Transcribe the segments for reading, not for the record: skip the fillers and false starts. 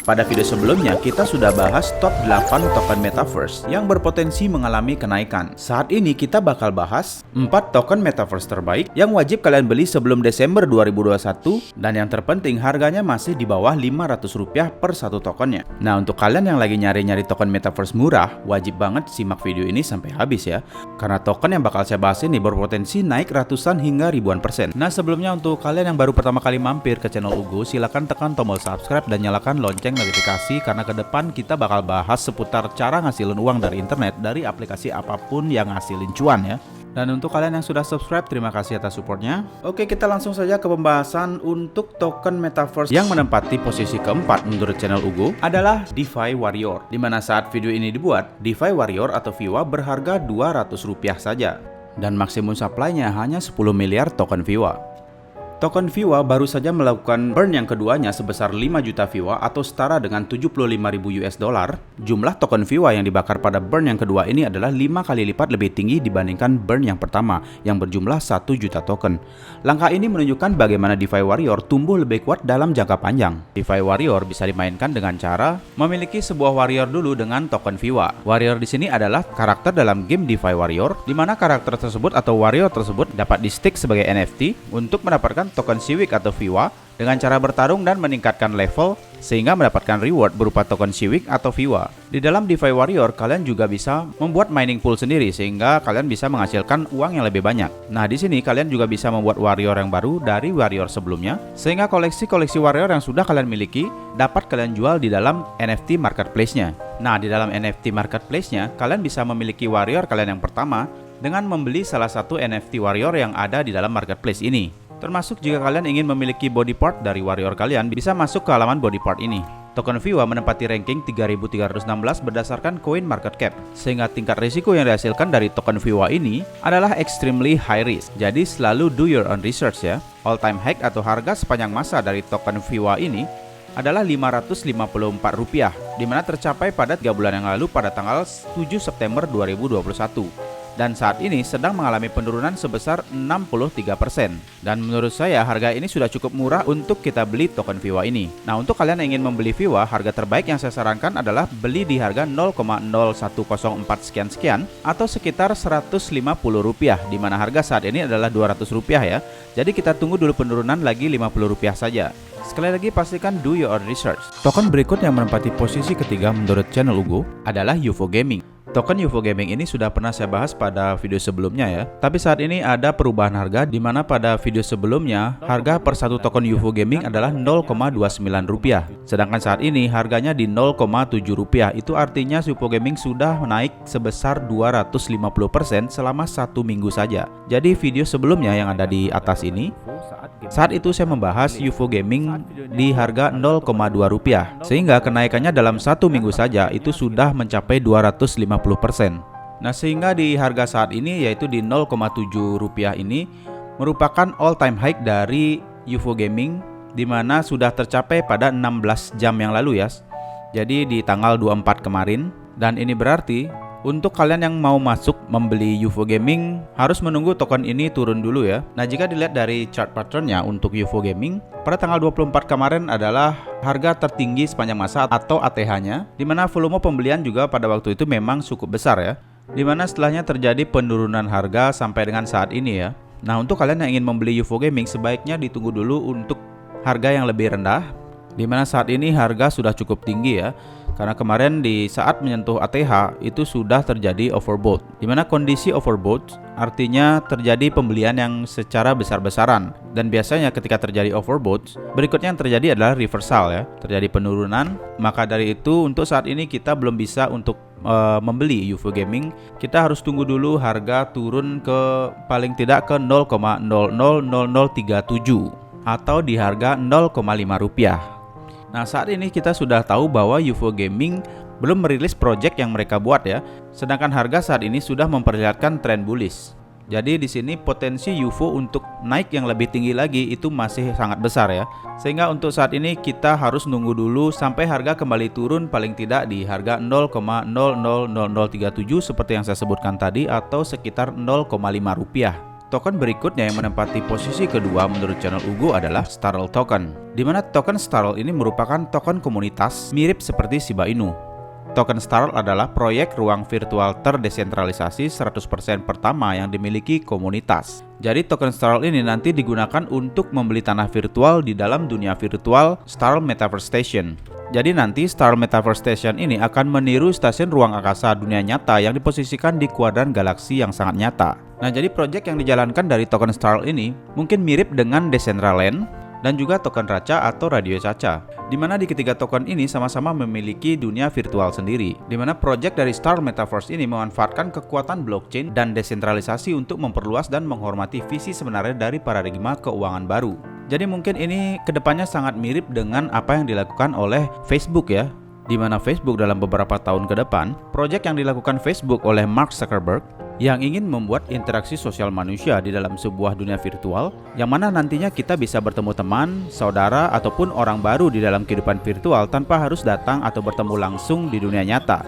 Pada video sebelumnya, kita sudah bahas top 8 token Metaverse yang berpotensi mengalami kenaikan. Saat ini kita bakal bahas 4 token Metaverse terbaik yang wajib kalian beli sebelum Desember 2021 dan yang terpenting harganya masih di bawah Rp500 per satu tokennya. Nah, untuk kalian yang lagi nyari-nyari token Metaverse murah, wajib banget simak video ini sampai habis ya. Karena token yang bakal saya bahas ini berpotensi naik ratusan hingga ribuan persen. Nah, sebelumnya untuk kalian yang baru pertama kali mampir ke channel Ugo, silahkan tekan tombol subscribe dan nyalakan lonceng notifikasi karena ke depan kita bakal bahas seputar cara ngasilin uang dari internet dari aplikasi apapun yang ngasilin cuan ya. Dan untuk kalian yang sudah subscribe, terima kasih atas supportnya. Oke, kita langsung saja ke pembahasan untuk token Metaverse yang menempati posisi keempat menurut channel Ugo adalah DeFi Warrior. Dimana saat video ini dibuat, DeFi Warrior atau VIWA berharga Rp200 saja. Dan maksimum supply-nya hanya 10 miliar token VIWA. Token VIWA baru saja melakukan burn yang keduanya sebesar 5 juta VIWA atau setara dengan 75.000 US dollar. Jumlah token VIWA yang dibakar pada burn yang kedua ini adalah 5 kali lipat lebih tinggi dibandingkan burn yang pertama yang berjumlah 1 juta token. Langkah ini menunjukkan bagaimana DeFi Warrior tumbuh lebih kuat dalam jangka panjang. DeFi Warrior bisa dimainkan dengan cara memiliki sebuah warrior dulu dengan token VIWA. Warrior di sini adalah karakter dalam game DeFi Warrior, di mana karakter tersebut atau warrior tersebut dapat di-stake sebagai NFT untuk mendapatkan token Civic atau VIWA dengan cara bertarung dan meningkatkan level sehingga mendapatkan reward berupa token Civic atau VIWA. Di dalam DeFi Warrior kalian juga bisa membuat mining pool sendiri sehingga kalian bisa menghasilkan uang yang lebih banyak. Nah, di sini kalian juga bisa membuat warrior yang baru dari warrior sebelumnya sehingga koleksi-koleksi warrior yang sudah kalian miliki dapat kalian jual di dalam NFT marketplace-nya. Nah, di dalam NFT marketplace-nya kalian bisa memiliki warrior kalian yang pertama dengan membeli salah satu NFT warrior yang ada di dalam marketplace ini. Termasuk jika kalian ingin memiliki body part dari warrior kalian, bisa masuk ke halaman body part ini. Token VIWA menempati ranking 3316 berdasarkan coin market cap, sehingga tingkat risiko yang dihasilkan dari token VIWA ini adalah extremely high risk. Jadi selalu do your own research ya. All time high atau harga sepanjang masa dari token VIWA ini adalah Rp554, di mana tercapai pada 3 bulan yang lalu pada tanggal 7 September 2021. Dan saat ini sedang mengalami penurunan sebesar 63%. Dan menurut saya harga ini sudah cukup murah untuk kita beli token VIWA ini. Nah, untuk kalian yang ingin membeli VIWA, harga terbaik yang saya sarankan adalah beli di harga 0,0104 sekian-sekian atau sekitar Rp150, di mana harga saat ini adalah Rp200 ya. Jadi kita tunggu dulu penurunan lagi Rp50 saja. Sekali lagi pastikan do your own research. Token berikut yang menempati posisi ketiga menurut channel Ugo adalah UFO Gaming. Token UFO Gaming ini sudah pernah saya bahas pada video sebelumnya ya. Tapi saat ini ada perubahan harga, di mana pada video sebelumnya harga per satu token UFO Gaming adalah Rp0,29. Sedangkan saat ini harganya di Rp0,7. Itu artinya UFO Gaming sudah naik sebesar 250% selama 1 minggu saja. Jadi video sebelumnya yang ada di atas ini, saat itu saya membahas UFO Gaming di harga Rp0,2, sehingga kenaikannya dalam 1 minggu saja itu sudah mencapai 250%. Nah, sehingga di harga saat ini yaitu di Rp0,7 ini merupakan all time high dari UFO Gaming, di mana sudah tercapai pada 16 jam yang lalu ya. Jadi di tanggal 24 kemarin, dan ini berarti untuk kalian yang mau masuk membeli UFO Gaming harus menunggu token ini turun dulu ya. Nah, jika dilihat dari chart patternnya untuk UFO Gaming pada tanggal 24 kemarin adalah harga tertinggi sepanjang masa atau ATH-nya, di mana volume pembelian juga pada waktu itu memang cukup besar ya. Di mana setelahnya terjadi penurunan harga sampai dengan saat ini ya. Nah, untuk kalian yang ingin membeli UFO Gaming sebaiknya ditunggu dulu untuk harga yang lebih rendah, di mana saat ini harga sudah cukup tinggi ya. Karena kemarin di saat menyentuh ATH itu sudah terjadi overbought, di mana kondisi overbought artinya terjadi pembelian yang secara besar-besaran. Dan biasanya ketika terjadi overbought, berikutnya yang terjadi adalah reversal ya, terjadi penurunan. Maka dari itu untuk saat ini kita belum bisa untuk membeli UFO Gaming. Kita harus tunggu dulu harga turun ke paling tidak ke 0,000037 atau di harga Rp0,5. Nah, saat ini kita sudah tahu bahwa UFO Gaming belum merilis project yang mereka buat ya. Sedangkan harga saat ini sudah memperlihatkan tren bullish. Jadi di sini potensi UFO untuk naik yang lebih tinggi lagi itu masih sangat besar ya. Sehingga untuk saat ini kita harus nunggu dulu sampai harga kembali turun paling tidak di harga 0,000037 seperti yang saya sebutkan tadi atau sekitar Rp0,5. Token berikutnya yang menempati posisi kedua menurut channel Ugo adalah Starl Token, di mana token Starl ini merupakan token komunitas mirip seperti Shiba Inu. Token Starl adalah proyek ruang virtual terdesentralisasi 100% pertama yang dimiliki komunitas. Jadi token Starl ini nanti digunakan untuk membeli tanah virtual di dalam dunia virtual Starl Metaverse Station. Jadi nanti Starl Metaverse Station ini akan meniru stasiun ruang angkasa dunia nyata yang diposisikan di kuadran galaksi yang sangat nyata. Nah, jadi proyek yang dijalankan dari token Starl ini mungkin mirip dengan Decentraland dan juga token Racha atau Radio Caca, di mana di ketiga token ini sama-sama memiliki dunia virtual sendiri, di mana proyek dari Starl Metaverse ini memanfaatkan kekuatan blockchain dan desentralisasi untuk memperluas dan menghormati visi sebenarnya dari paradigma keuangan baru. Jadi mungkin ini kedepannya sangat mirip dengan apa yang dilakukan oleh Facebook ya, di mana Facebook dalam beberapa tahun ke depan, proyek yang dilakukan Facebook oleh Mark Zuckerberg yang ingin membuat interaksi sosial manusia di dalam sebuah dunia virtual, yang mana nantinya kita bisa bertemu teman, saudara, ataupun orang baru di dalam kehidupan virtual tanpa harus datang atau bertemu langsung di dunia nyata.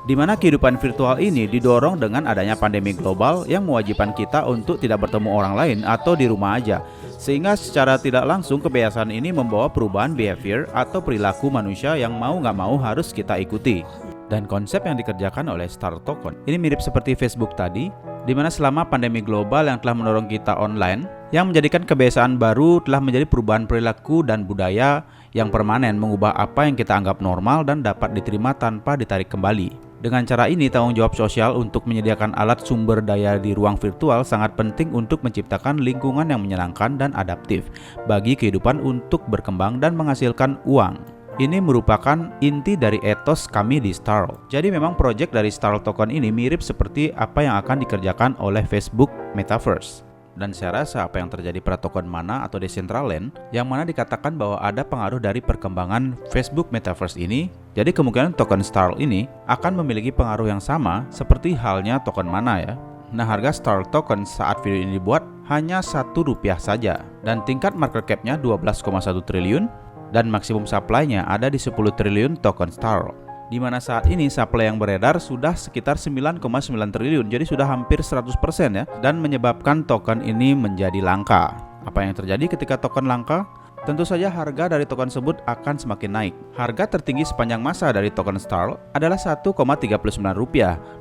Di mana kehidupan virtual ini didorong dengan adanya pandemi global yang mewajibkan kita untuk tidak bertemu orang lain atau di rumah aja, sehingga secara tidak langsung kebiasaan ini membawa perubahan behavior atau perilaku manusia yang mau nggak mau harus kita ikuti. Dan konsep yang dikerjakan oleh Starl Token ini mirip seperti Facebook tadi, di mana selama pandemi global yang telah mendorong kita online, yang menjadikan kebiasaan baru telah menjadi perubahan perilaku dan budaya yang permanen, mengubah apa yang kita anggap normal dan dapat diterima tanpa ditarik kembali. Dengan cara ini, tanggung jawab sosial untuk menyediakan alat sumber daya di ruang virtual sangat penting untuk menciptakan lingkungan yang menyenangkan dan adaptif bagi kehidupan untuk berkembang dan menghasilkan uang. Ini merupakan inti dari etos kami di Starl. Jadi memang proyek dari Starl Token ini mirip seperti apa yang akan dikerjakan oleh Facebook Metaverse. Dan saya rasa apa yang terjadi pada token Mana atau Decentraland, yang mana dikatakan bahwa ada pengaruh dari perkembangan Facebook Metaverse ini, jadi kemungkinan token Starl ini akan memiliki pengaruh yang sama seperti halnya token Mana ya. Nah, harga Starl Token saat video ini dibuat hanya Rp1 saja, dan tingkat market cap-nya 12,1 triliun, dan maksimum supply-nya ada di 10 triliun token Starl, di mana saat ini supply yang beredar sudah sekitar 9,9 triliun, jadi sudah hampir 100% ya, dan menyebabkan token ini menjadi langka. Apa yang terjadi ketika token langka? Tentu saja harga dari token tersebut akan semakin naik. Harga tertinggi sepanjang masa dari token Starl adalah Rp1,39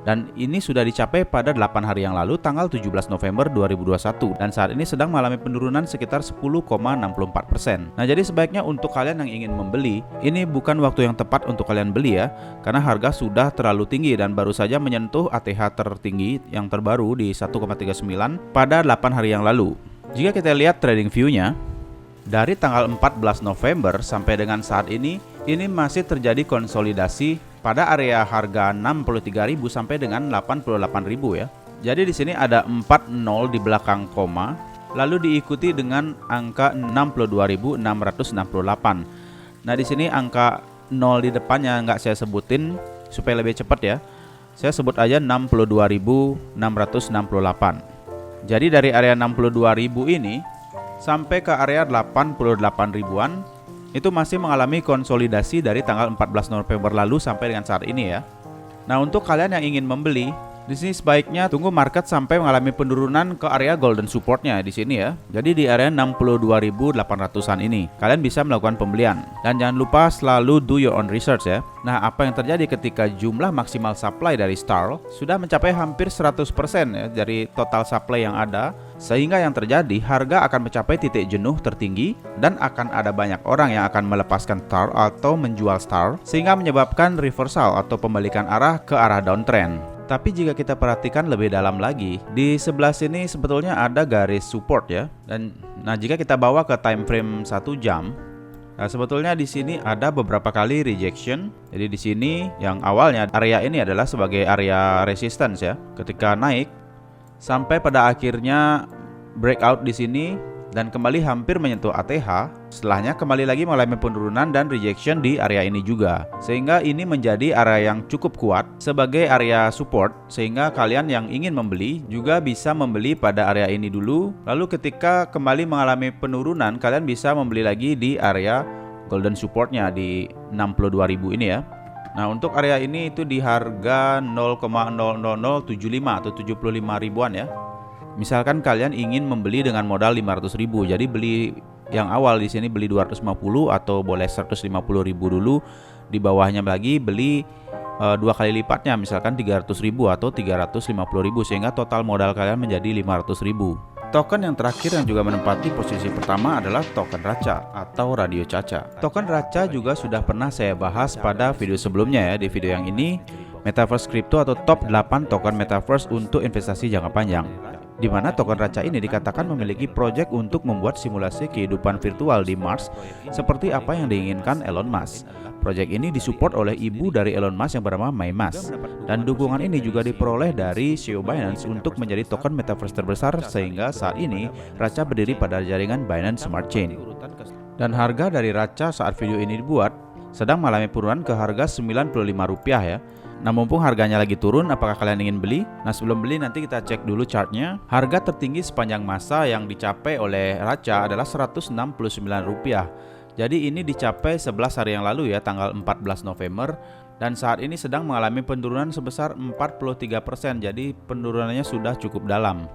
dan ini sudah dicapai pada 8 hari yang lalu tanggal 17 November 2021 dan saat ini sedang mengalami penurunan sekitar 10,64%. Nah, jadi sebaiknya untuk kalian yang ingin membeli, ini bukan waktu yang tepat untuk kalian beli ya, karena harga sudah terlalu tinggi dan baru saja menyentuh ATH tertinggi yang terbaru di 1,39 pada 8 hari yang lalu. Jika kita lihat trading view-nya, dari tanggal 14 November sampai dengan saat ini masih terjadi konsolidasi pada area harga 63.000 sampai dengan 88.000 ya. Jadi di sini ada 40 di belakang koma, lalu diikuti dengan angka 62.668. Nah, di sini angka 0 di depannya nggak saya sebutin supaya lebih cepat ya. Saya sebut aja 62.668. Jadi dari area 62.000 ini sampai ke area 88 ribuan itu masih mengalami konsolidasi dari tanggal 14 November lalu sampai dengan saat ini ya. Nah, untuk kalian yang ingin membeli, di sini sebaiknya tunggu market sampai mengalami penurunan ke area golden supportnya di sini ya. Jadi di area 62.800-an ini kalian bisa melakukan pembelian. Dan jangan lupa selalu do your own research ya. Nah, apa yang terjadi ketika jumlah maksimal supply dari Starl sudah mencapai hampir 100% ya dari total supply yang ada, sehingga yang terjadi harga akan mencapai titik jenuh tertinggi dan akan ada banyak orang yang akan melepaskan Starl atau menjual Starl, sehingga menyebabkan reversal atau pembalikan arah ke arah downtrend. Tapi jika kita perhatikan lebih dalam lagi, di sebelah sini sebetulnya ada garis support ya. Dan nah, jika kita bawa ke time frame 1 jam, nah sebetulnya di sini ada beberapa kali rejection. Jadi di sini yang awalnya area ini adalah sebagai area resistance ya. Ketika naik sampai pada akhirnya breakout di sini dan kembali hampir menyentuh ATH, setelahnya kembali lagi mengalami penurunan dan rejection di area ini juga, sehingga ini menjadi area yang cukup kuat sebagai area support, sehingga kalian yang ingin membeli juga bisa membeli pada area ini dulu, lalu ketika kembali mengalami penurunan kalian bisa membeli lagi di area golden supportnya di 62.000 ini ya. Nah, untuk area ini itu di harga 0,00075 atau 75 ribuan ya. Misalkan kalian ingin membeli dengan modal 500.000, jadi beli yang awal di sini beli 250 atau boleh 150.000 dulu, di bawahnya lagi beli 2 kali lipatnya, misalkan 300.000 atau 350.000, sehingga total modal kalian menjadi 500.000. Token yang terakhir yang juga menempati posisi pertama adalah token Racha atau Radio Caca. Token Racha juga sudah pernah saya bahas pada video sebelumnya ya. Di video yang ini, Metaverse Crypto atau top 8 token Metaverse untuk investasi jangka panjang, di mana token Racha ini dikatakan memiliki proyek untuk membuat simulasi kehidupan virtual di Mars seperti apa yang diinginkan Elon Musk. Proyek ini disupport oleh ibu dari Elon Musk yang bernama May Musk, dan dukungan ini juga diperoleh dari CEO Binance untuk menjadi token Metaverse terbesar, sehingga saat ini Racha berdiri pada jaringan Binance Smart Chain. Dan harga dari Racha saat video ini dibuat sedang mengalami penurunan ke harga Rp95 ya. Nah, mumpung harganya lagi turun, apakah kalian ingin beli? Nah, sebelum beli nanti kita cek dulu chartnya. Harga tertinggi sepanjang masa yang dicapai oleh Racha adalah Rp169. Jadi ini dicapai 11 hari yang lalu ya, tanggal 14 November. Dan saat ini sedang mengalami penurunan sebesar 43%. Jadi penurunannya sudah cukup dalam.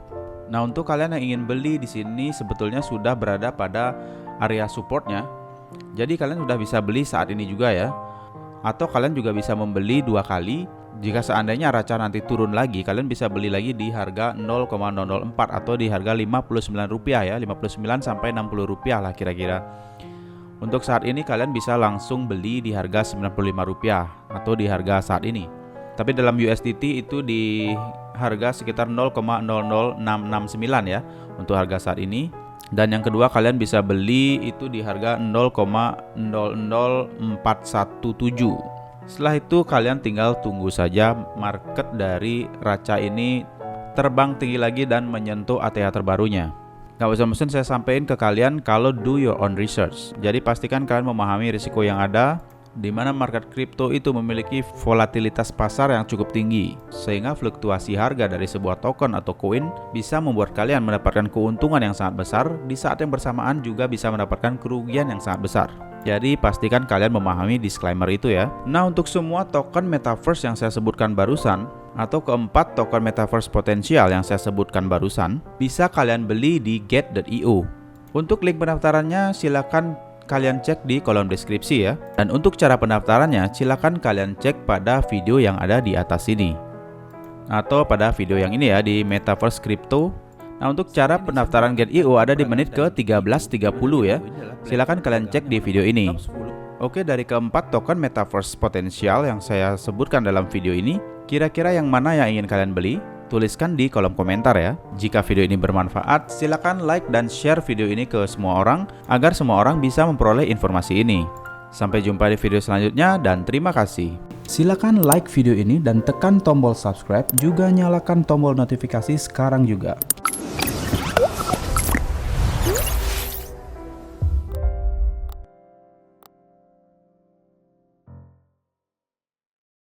Nah, untuk kalian yang ingin beli di sini sebetulnya sudah berada pada area supportnya. Jadi kalian sudah bisa beli saat ini juga ya. Atau kalian juga bisa membeli 2 kali. Jika seandainya Racha nanti turun lagi, kalian bisa beli lagi di harga 0,004 atau di harga Rp59 ya, 59 sampai Rp60 lah kira-kira. Untuk saat ini kalian bisa langsung beli di harga Rp95 atau di harga saat ini. Tapi dalam USDT itu di harga sekitar 0,00669 ya untuk harga saat ini. Dan yang kedua kalian bisa beli itu di harga 0,00417. Setelah itu kalian tinggal tunggu saja market dari Racha ini terbang tinggi lagi dan menyentuh ATH terbarunya. Gak usah mesen saya sampaikan ke kalian kalau do your own research. Jadi pastikan kalian memahami risiko yang ada, di mana market kripto itu memiliki volatilitas pasar yang cukup tinggi, sehingga fluktuasi harga dari sebuah token atau koin bisa membuat kalian mendapatkan keuntungan yang sangat besar, di saat yang bersamaan juga bisa mendapatkan kerugian yang sangat besar. Jadi pastikan kalian memahami disclaimer itu ya. Nah, untuk semua token Metaverse yang saya sebutkan barusan, atau keempat token Metaverse potensial yang saya sebutkan barusan, bisa kalian beli di get.io. Untuk link pendaftarannya silakan kalian cek di kolom deskripsi ya. Dan untuk cara pendaftarannya silakan kalian cek pada video yang ada di atas sini, atau pada video yang ini ya, di Metaverse Crypto. Nah, untuk cara pendaftaran Get.io ada di menit ke 13.30 ya. Silakan kalian cek di video ini. Oke, dari keempat token Metaverse potensial yang saya sebutkan dalam video ini, kira-kira yang mana yang ingin kalian beli? Tuliskan di kolom komentar ya. Jika video ini bermanfaat, silakan like dan share video ini ke semua orang agar semua orang bisa memperoleh informasi ini. Sampai jumpa di video selanjutnya dan terima kasih. Silakan like video ini dan tekan tombol subscribe, juga nyalakan tombol notifikasi sekarang juga.